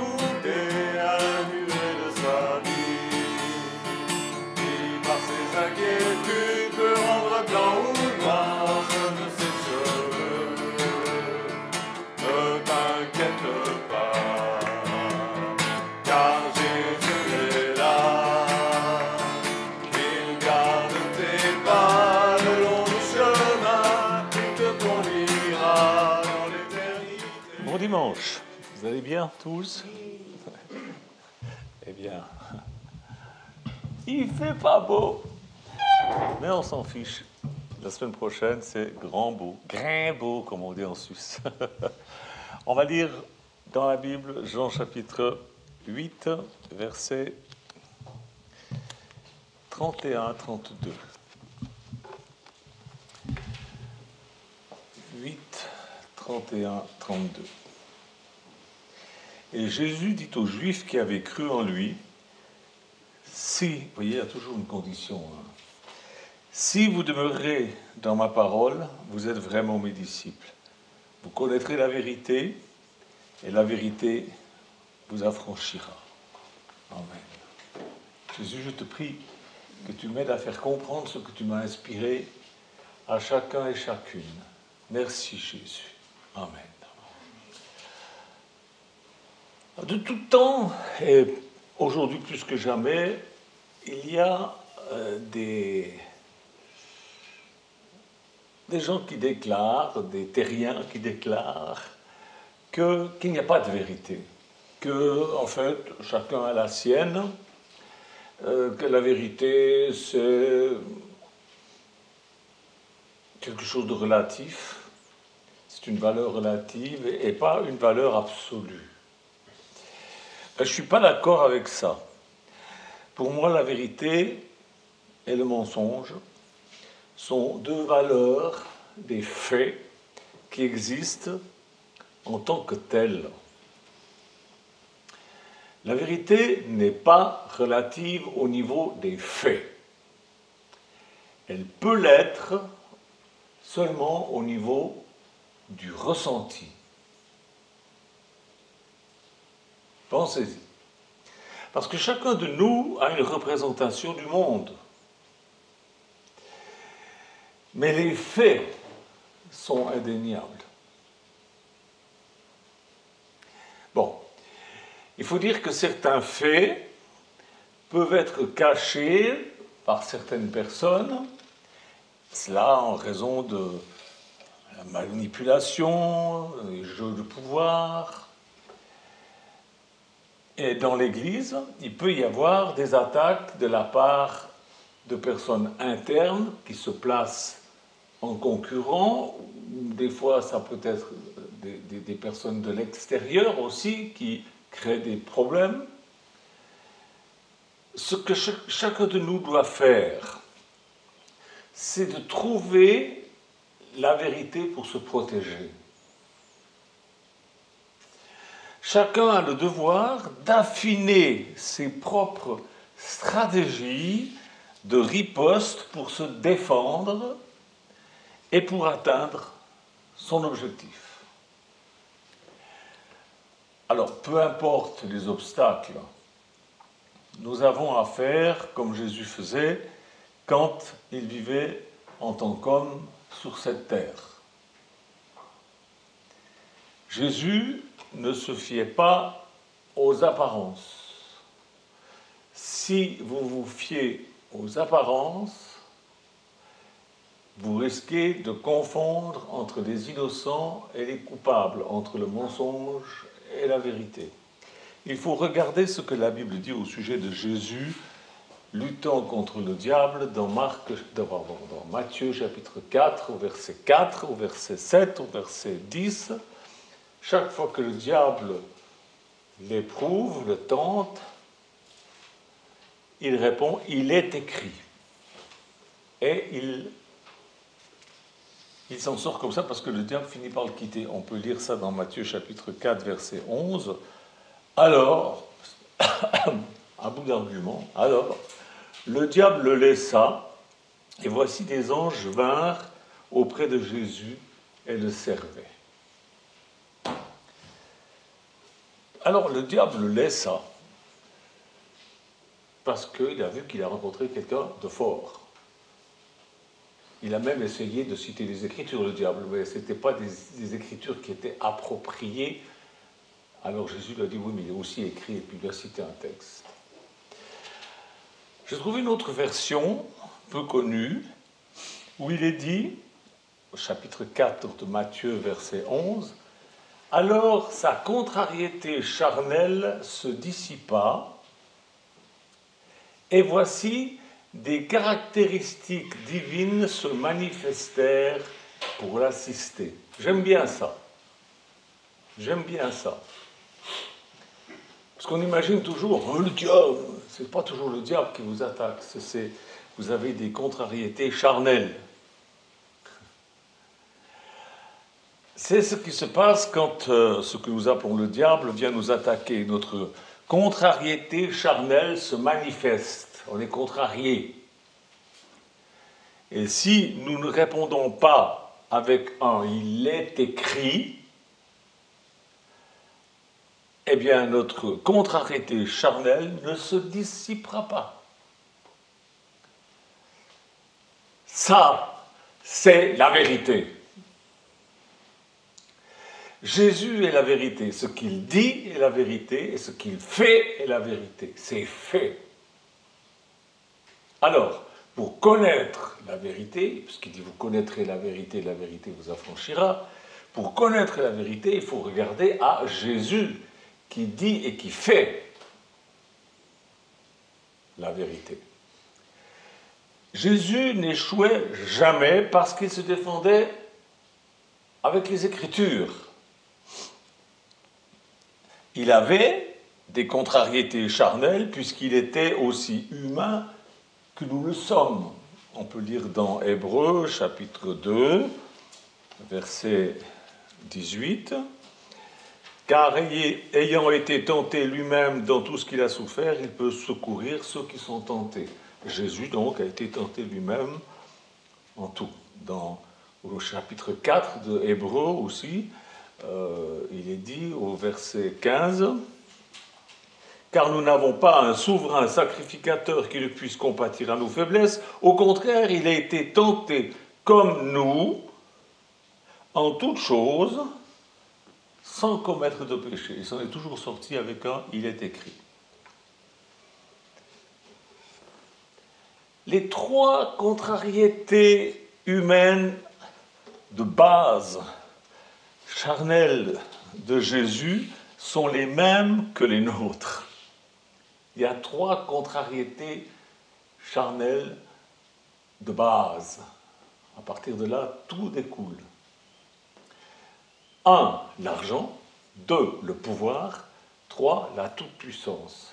goûter à la durée de sa vie. Qui par ses inquiétudes peut rendre blanc ou noir de ses cheveux. Ne t'inquiète pas, car Jésus est là. Il garde tes pas le long du chemin, il te conduira dans l'éternité. Bon dimanche, vous allez bien tous? Eh bien, il fait pas beau, mais on s'en fiche. La semaine prochaine, c'est grand beau, grain beau, comme on dit en Suisse. On va lire dans la Bible Jean chapitre 8, versets 31 à 32. 8, 31, 32. Et Jésus dit aux Juifs qui avaient cru en lui, si, vous voyez, il y a toujours une condition, hein. Si vous demeurez dans ma parole, vous êtes vraiment mes disciples. Vous connaîtrez la vérité, et la vérité vous affranchira. Amen. Jésus, je te prie que tu m'aides à faire comprendre ce que tu m'as inspiré à chacun et chacune. Merci Jésus. Amen. De tout temps, et aujourd'hui plus que jamais, il y a des gens qui déclarent, des terriens qui déclarent qu'il n'y a pas de vérité, que en fait chacun a la sienne, que la vérité c'est quelque chose de relatif, c'est une valeur relative et pas une valeur absolue. Je ne suis pas d'accord avec ça. Pour moi, la vérité et le mensonge sont deux valeurs, des faits qui existent en tant que tels. La vérité n'est pas relative au niveau des faits. Elle peut l'être seulement au niveau du ressenti. Pensez-y. Parce que chacun de nous a une représentation du monde. Mais les faits sont indéniables. Bon, il faut dire que certains faits peuvent être cachés par certaines personnes, cela en raison de la manipulation, des jeux de pouvoir. Et dans l'Église, il peut y avoir des attaques de la part de personnes internes qui se placent en concurrent. Des fois, ça peut être des personnes de l'extérieur aussi qui créent des problèmes. Ce que chacun de nous doit faire, c'est de trouver la vérité pour se protéger. Chacun a le devoir d'affiner ses propres stratégies de riposte pour se défendre et pour atteindre son objectif. Alors, peu importe les obstacles, nous avons à faire comme Jésus faisait quand il vivait en tant qu'homme sur cette terre. Jésus ne se fiait pas aux apparences. Si vous vous fiez aux apparences, vous risquez de confondre entre les innocents et les coupables, entre le mensonge et la vérité. Il faut regarder ce que la Bible dit au sujet de Jésus luttant contre le diable dans Matthieu chapitre 4, au verset 4, au verset 7, au verset 10. Chaque fois que le diable l'éprouve, le tente, il répond « il est écrit ». Et il s'en sort comme ça parce que le diable finit par le quitter. On peut lire ça dans Matthieu chapitre 4, verset 11. Alors, à bout d'argument, alors, le diable le laissa, et voici des anges vinrent auprès de Jésus et le servaient. Alors le diable le laissa, parce qu'il a vu qu'il a rencontré quelqu'un de fort. Il a même essayé de citer les Écritures, le diable, mais ce n'étaient pas des Écritures qui étaient appropriées. Alors Jésus lui a dit, oui, mais il est aussi écrit, et puis il a cité un texte. J'ai trouvé une autre version, peu connue, où il est dit, au chapitre 4 de Matthieu, verset 11, « Alors sa contrariété charnelle se dissipa, et voici des caractéristiques divines se manifestèrent pour l'assister. » J'aime bien ça. J'aime bien ça. Parce qu'on imagine toujours, oh, le diable, c'est pas toujours le diable qui vous attaque, vous avez des contrariétés charnelles. C'est ce qui se passe quand ce que nous appelons le diable vient nous attaquer. Notre contrariété charnelle se manifeste, on est contrarié. Et si nous ne répondons pas avec un « il est écrit », eh bien notre contrariété charnelle ne se dissipera pas. Ça, c'est la vérité. Jésus est la vérité. Ce qu'il dit est la vérité et ce qu'il fait est la vérité. C'est fait. Alors, pour connaître la vérité, puisqu'il dit « vous connaîtrez la vérité vous affranchira », pour connaître la vérité, il faut regarder à Jésus qui dit et qui fait la vérité. Jésus n'échouait jamais parce qu'il se défendait avec les Écritures. Il avait des contrariétés charnelles puisqu'il était aussi humain que nous le sommes. On peut lire dans Hébreux, chapitre 2, verset 18. « Car ayant été tenté lui-même dans tout ce qu'il a souffert, il peut secourir ceux qui sont tentés. » Jésus, donc, a été tenté lui-même en tout. Au chapitre 4 de Hébreux aussi, il est dit au verset 15, « Car nous n'avons pas un souverain sacrificateur qui ne puisse compatir à nos faiblesses. Au contraire, il a été tenté comme nous, en toutes choses, sans commettre de péché. » Il s'en est toujours sorti avec un « il est écrit ». Les trois contrariétés humaines de base, charnelles de Jésus, sont les mêmes que les nôtres. Il y a trois contrariétés charnelles de base. À partir de là, tout découle. 1, l'argent. 2, le pouvoir. 3, la toute-puissance.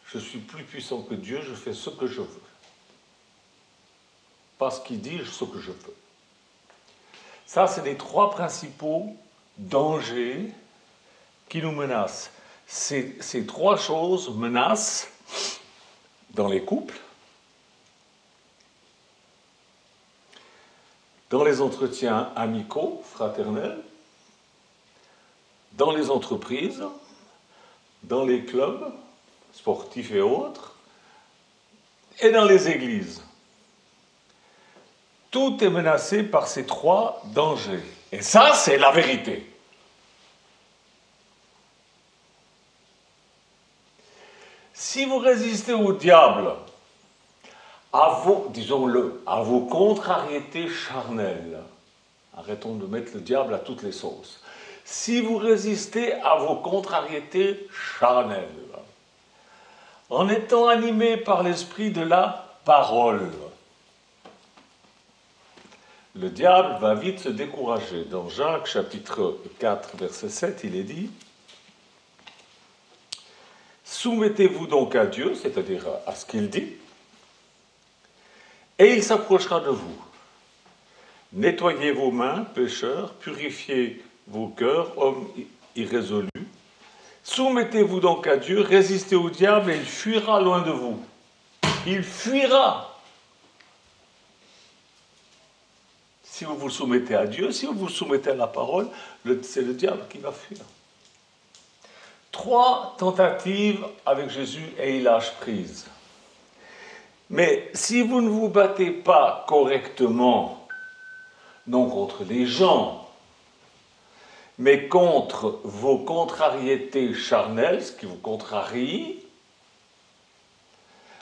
Je suis plus puissant que Dieu, je fais ce que je veux. Pas ce qu'il dit, ce que je veux. Ça, c'est les trois principaux dangers qui nous menacent. Ces trois choses menacent dans les couples, dans les entretiens amicaux, fraternels, dans les entreprises, dans les clubs sportifs et autres, et dans les églises. Tout est menacé par ces trois dangers. Et ça, c'est la vérité. Si vous résistez au diable, disons-le, à vos contrariétés charnelles, arrêtons de mettre le diable à toutes les sauces. Si vous résistez à vos contrariétés charnelles, en étant animé par l'esprit de la parole, le diable va vite se décourager. Dans Jacques, chapitre 4, verset 7, il est dit « Soumettez-vous donc à Dieu, c'est-à-dire à ce qu'il dit, et il s'approchera de vous. Nettoyez vos mains, pécheurs, purifiez vos cœurs, hommes irrésolus. Soumettez-vous donc à Dieu, résistez au diable et il fuira loin de vous. » Il fuira. Si vous vous soumettez à Dieu, si vous vous soumettez à la parole, c'est le diable qui va fuir. 3 tentatives avec Jésus et il lâche prise. Mais si vous ne vous battez pas correctement, non contre les gens, mais contre vos contrariétés charnelles, ce qui vous contrarie,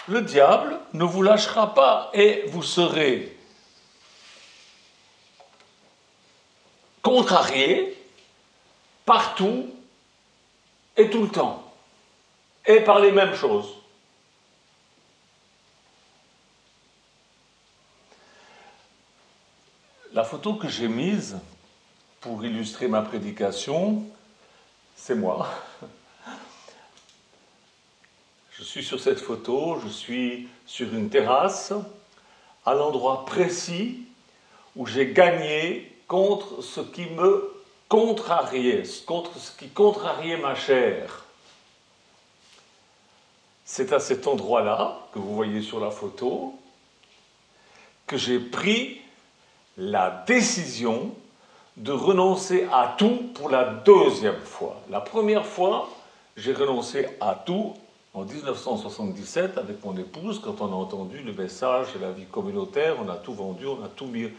le diable ne vous lâchera pas et vous serez contrarié partout et tout le temps, et par les mêmes choses. La photo que j'ai mise pour illustrer ma prédication, c'est moi. Je suis sur cette photo, je suis sur une terrasse, à l'endroit précis où j'ai gagné contre ce qui me contrariait, contre ce qui contrariait ma chair. C'est à cet endroit-là, que vous voyez sur la photo, que j'ai pris la décision de renoncer à tout pour la 2e fois. La première fois, j'ai renoncé à tout en 1977 avec mon épouse, quand on a entendu le message de la vie communautaire, on a tout vendu, on a tout mis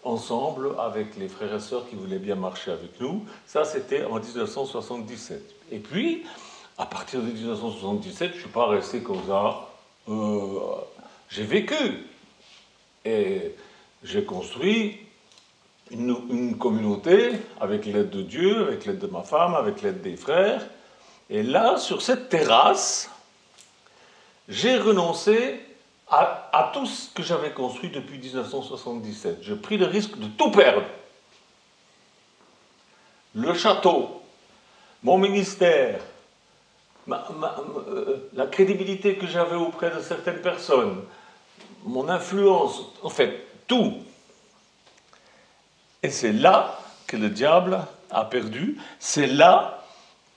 ensemble avec les frères et sœurs qui voulaient bien marcher avec nous. Ça, c'était en 1977. Et puis, à partir de 1977, je ne suis pas resté comme ça. J'ai vécu. Et j'ai construit une communauté avec l'aide de Dieu, avec l'aide de ma femme, avec l'aide des frères. Et là, sur cette terrasse, j'ai renoncé à tout ce que j'avais construit depuis 1977. J'ai pris le risque de tout perdre. Le château, mon ministère, la crédibilité que j'avais auprès de certaines personnes, mon influence, en fait, tout. Et c'est là que le diable a perdu, c'est là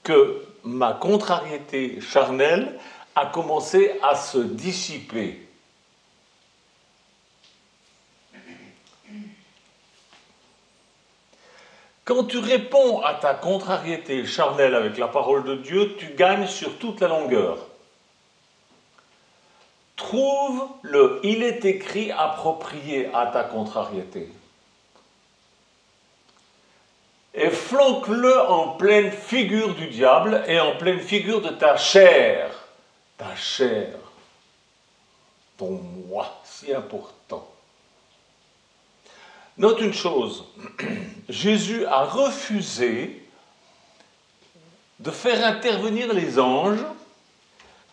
que ma contrariété charnelle a commencé à se dissiper. Quand tu réponds à ta contrariété charnelle avec la parole de Dieu, tu gagnes sur toute la longueur. Trouve le « il est écrit » approprié à ta contrariété. Et flanque-le en pleine figure du diable et en pleine figure de ta chair. Ta chair. Ton moi si important. Note une chose, Jésus a refusé de faire intervenir les anges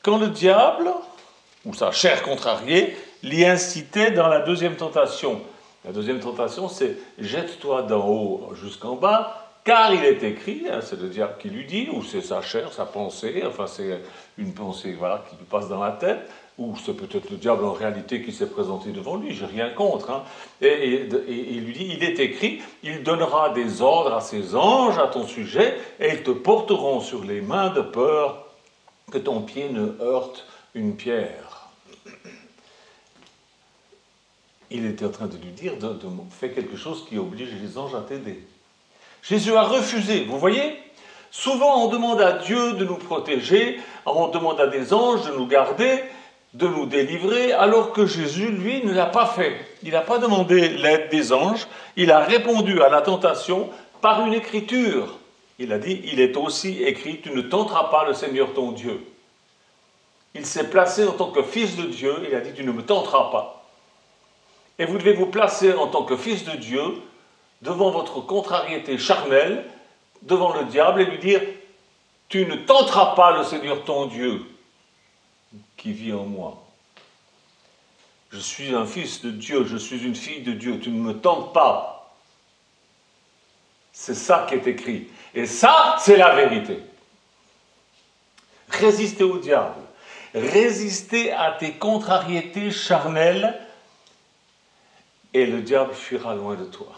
quand le diable, ou sa chair contrariée, l'y incitait dans la 2e tentation. La 2e tentation, c'est « jette-toi d'en haut jusqu'en bas, car il est écrit », c'est le diable qui lui dit, ou c'est sa chair, sa pensée, enfin c'est une pensée voilà, qui lui passe dans la tête, ou c'est peut-être le diable en réalité qui s'est présenté devant lui, j'ai rien contre. Hein. Et il lui dit, il est écrit, il donnera des ordres à ses anges à ton sujet, et ils te porteront sur les mains de peur que ton pied ne heurte une pierre. Il était en train de lui dire de faire quelque chose qui oblige les anges à t'aider. Jésus a refusé, vous voyez ? Souvent on demande à Dieu de nous protéger, on demande à des anges de nous garder, de nous délivrer, alors que Jésus, lui, ne l'a pas fait. Il n'a pas demandé l'aide des anges, il a répondu à la tentation par une écriture. Il a dit, il est aussi écrit, tu ne tenteras pas le Seigneur ton Dieu. Il s'est placé en tant que fils de Dieu, il a dit, tu ne me tenteras pas. Et vous devez vous placer en tant que fils de Dieu, devant votre contrariété charnelle, devant le diable, et lui dire, tu ne tenteras pas le Seigneur ton Dieu, qui vit en moi. Je suis un fils de Dieu, je suis une fille de Dieu, tu ne me tentes pas. C'est ça qui est écrit. Et ça, c'est la vérité. Résistez au diable. Résistez à tes contrariétés charnelles et le diable fuira loin de toi.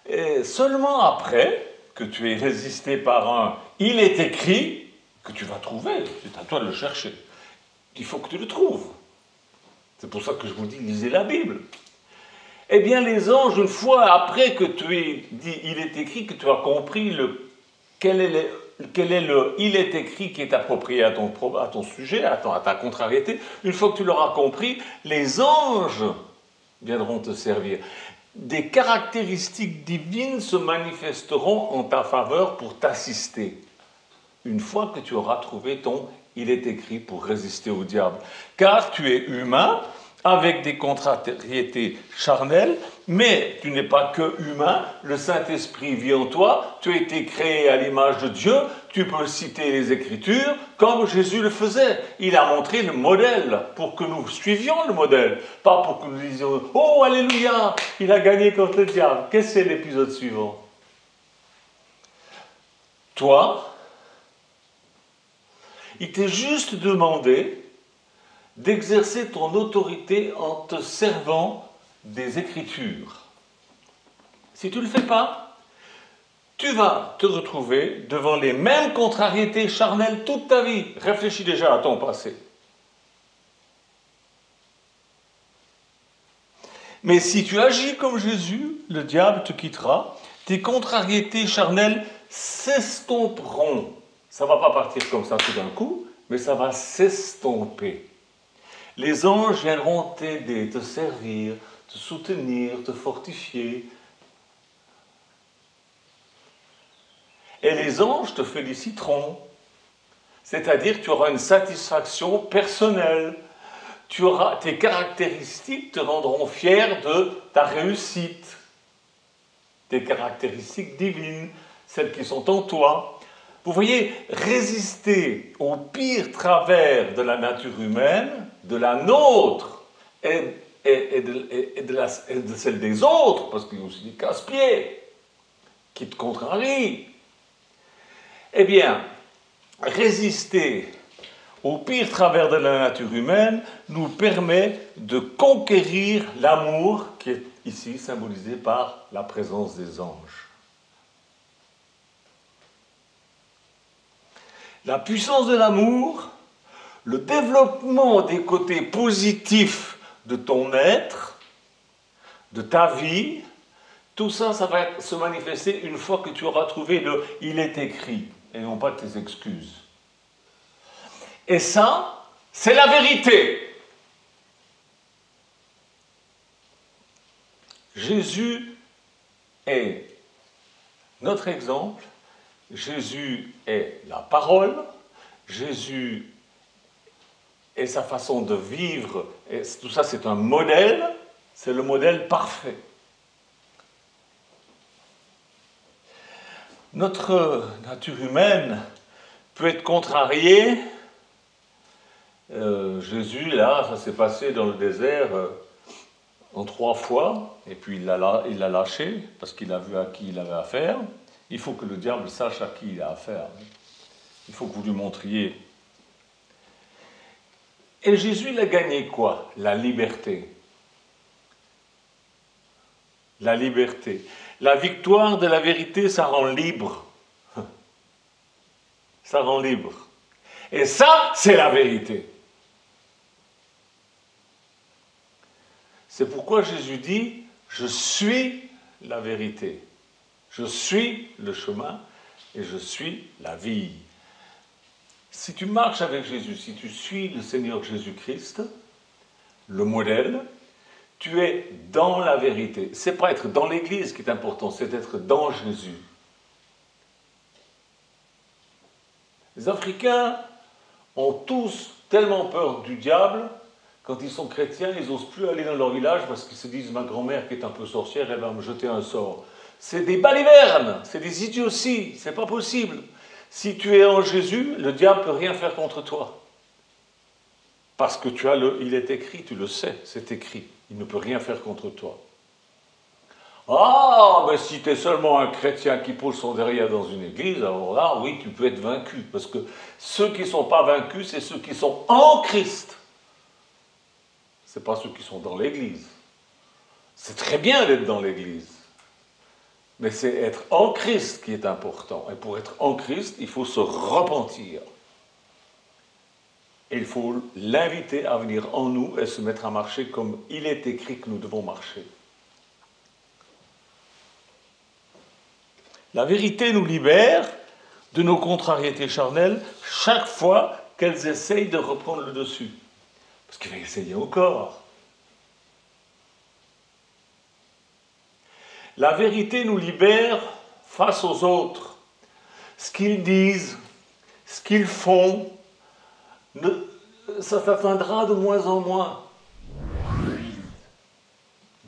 Et seulement après que tu aies résisté par un « il est écrit », que tu vas trouver, c'est à toi de le chercher. Il faut que tu le trouves. C'est pour ça que je vous dis, lisez la Bible. Eh bien, les anges, une fois après que tu aies dit « il est écrit », que tu as compris quel est le « il est écrit » qui est approprié à ton sujet, à ta contrariété, une fois que tu l'auras compris, les anges viendront te servir. Des caractéristiques divines se manifesteront en ta faveur pour t'assister. Une fois que tu auras trouvé ton « il est écrit » pour résister au diable. Car tu es humain, avec des contrariétés charnelles, mais tu n'es pas que humain, le Saint-Esprit vit en toi, tu as été créé à l'image de Dieu, tu peux citer les Écritures comme Jésus le faisait. Il a montré le modèle pour que nous suivions le modèle, pas pour que nous disions « Oh, alléluia, il a gagné contre le diable ». Qu'est-ce que c'est l'épisode suivant? Toi, il t'est juste demandé d'exercer ton autorité en te servant des Écritures. Si tu ne le fais pas, tu vas te retrouver devant les mêmes contrariétés charnelles toute ta vie. Réfléchis déjà à ton passé. Mais si tu agis comme Jésus, le diable te quittera, tes contrariétés charnelles s'estomperont. Ça ne va pas partir comme ça tout d'un coup, mais ça va s'estomper. Les anges viendront t'aider, te servir, te soutenir, te fortifier. Et les anges te féliciteront. C'est-à-dire que tu auras une satisfaction personnelle. Tes caractéristiques te rendront fier de ta réussite. Tes caractéristiques divines, celles qui sont en toi. Vous voyez, résister au pire travers de la nature humaine, de la nôtre et de celle des autres, parce qu'il y a aussi des casse-pieds qui te contrarient. Eh bien, résister au pire travers de la nature humaine nous permet de conquérir l'amour qui est ici symbolisé par la présence des anges. La puissance de l'amour, le développement des côtés positifs de ton être, de ta vie, tout ça, ça va se manifester une fois que tu auras trouvé le « il est écrit » et non pas tes excuses. Et ça, c'est la vérité. Jésus est notre exemple. Jésus est la parole, Jésus est sa façon de vivre, et tout ça c'est un modèle, c'est le modèle parfait. Notre nature humaine peut être contrariée. Jésus, là, ça s'est passé dans le désert en 3 fois, et puis il l'a lâché, parce qu'il a vu à qui il avait affaire. Il faut que le diable sache à qui il a affaire. Il faut que vous lui montriez. Et Jésus, il a gagné quoi? La liberté. La liberté. La victoire de la vérité, ça rend libre. Ça rend libre. Et ça, c'est la vérité. C'est pourquoi Jésus dit, je suis la vérité. Je suis le chemin et je suis la vie. Si tu marches avec Jésus, si tu suis le Seigneur Jésus-Christ, le modèle, tu es dans la vérité. Ce n'est pas être dans l'Église qui est important, c'est être dans Jésus. Les Africains ont tous tellement peur du diable, quand ils sont chrétiens, ils n'osent plus aller dans leur village parce qu'ils se disent « ma grand-mère qui est un peu sorcière, elle va me jeter un sort ». C'est des balivernes, c'est des idioties, c'est pas possible. Si tu es en Jésus, le diable ne peut rien faire contre toi. Parce que tu as il est écrit, tu le sais, c'est écrit. Il ne peut rien faire contre toi. Ah, mais si tu es seulement un chrétien qui pose son derrière dans une église, alors là, oui, tu peux être vaincu. Parce que ceux qui ne sont pas vaincus, c'est ceux qui sont en Christ. Ce n'est pas ceux qui sont dans l'église. C'est très bien d'être dans l'église. Mais c'est être en Christ qui est important. Et pour être en Christ, il faut se repentir. Et il faut l'inviter à venir en nous et se mettre à marcher comme il est écrit que nous devons marcher. La vérité nous libère de nos contrariétés charnelles chaque fois qu'elles essayent de reprendre le dessus. Parce qu'il va essayer encore. La vérité nous libère face aux autres. Ce qu'ils disent, ce qu'ils font, ça t'atteindra de moins en moins.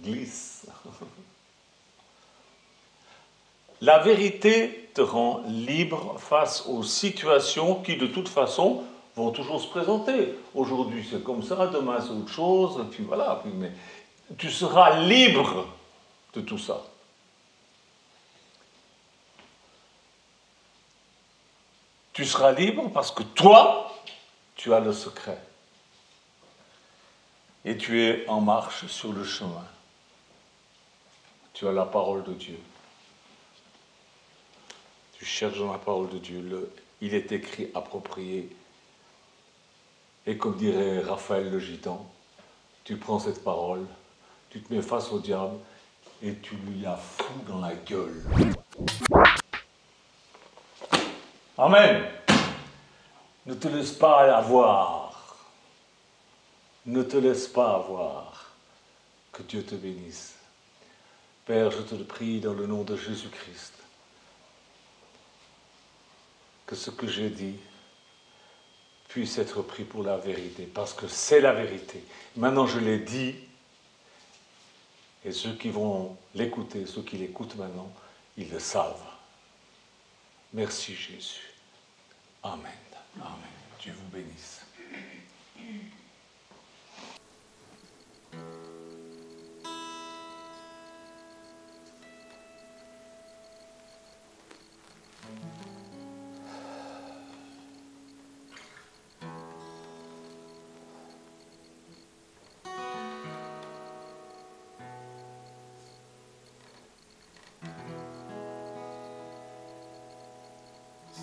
Glisse. La vérité te rend libre face aux situations qui, de toute façon, vont toujours se présenter. Aujourd'hui, c'est comme ça, demain, c'est autre chose, et puis voilà. Mais tu seras libre de tout ça. Tu seras libre parce que toi, tu as le secret. Et tu es en marche sur le chemin. Tu as la parole de Dieu. Tu cherches dans la parole de Dieu. Il est écrit approprié. Et comme dirait Raphaël le Gitan, tu prends cette parole, tu te mets face au diable et tu lui la fous dans la gueule. Amen. Ne te laisse pas avoir. Ne te laisse pas avoir. Que Dieu te bénisse. Père, je te le prie dans le nom de Jésus-Christ, que ce que j'ai dit puisse être pris pour la vérité, parce que c'est la vérité. Maintenant, je l'ai dit, et ceux qui vont l'écouter, ceux qui l'écoutent maintenant, ils le savent. Merci Jésus. Amen. Amen. Dieu vous bénisse.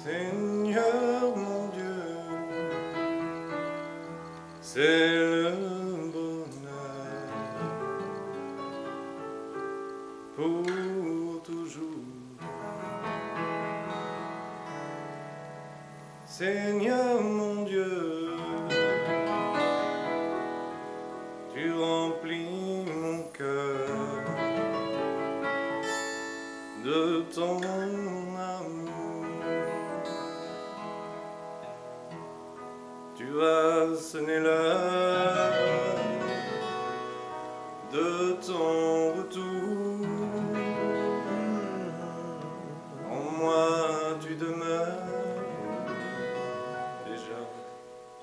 Seigneur mon Dieu, c'est le bonheur pour toujours. Seigneur mon Dieu, tu remplis mon cœur de ton tu as sonné l'heure de ton retour. En moi tu demeures déjà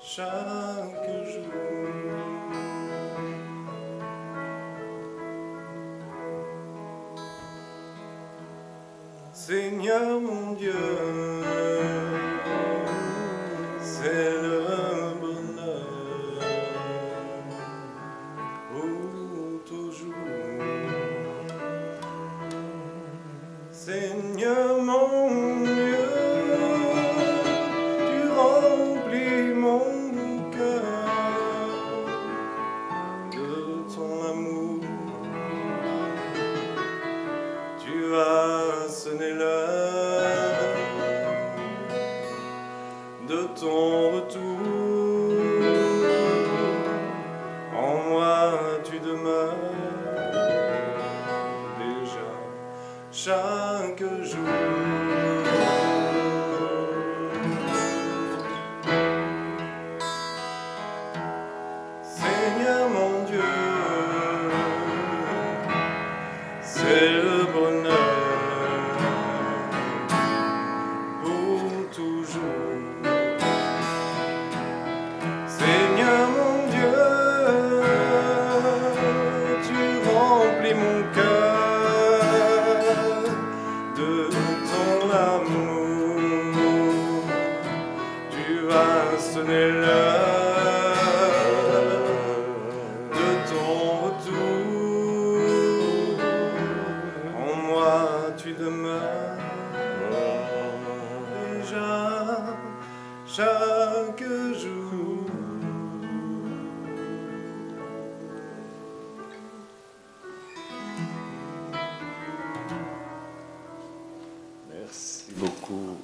chaque jour. Seigneur mon Dieu, c'est le Seigneur mon Dieu, tu remplis mon cœur de ton amour. Tu as sonné l'heure de ton retour. En moi tu demeures déjà chaque jour. Seigneur mon Dieu, c'est le bonheur pour toujours. Seigneur mon Dieu, tu remplis mon cœur de ton amour. Tu as sonné l'heure de ton retour. beaucoup.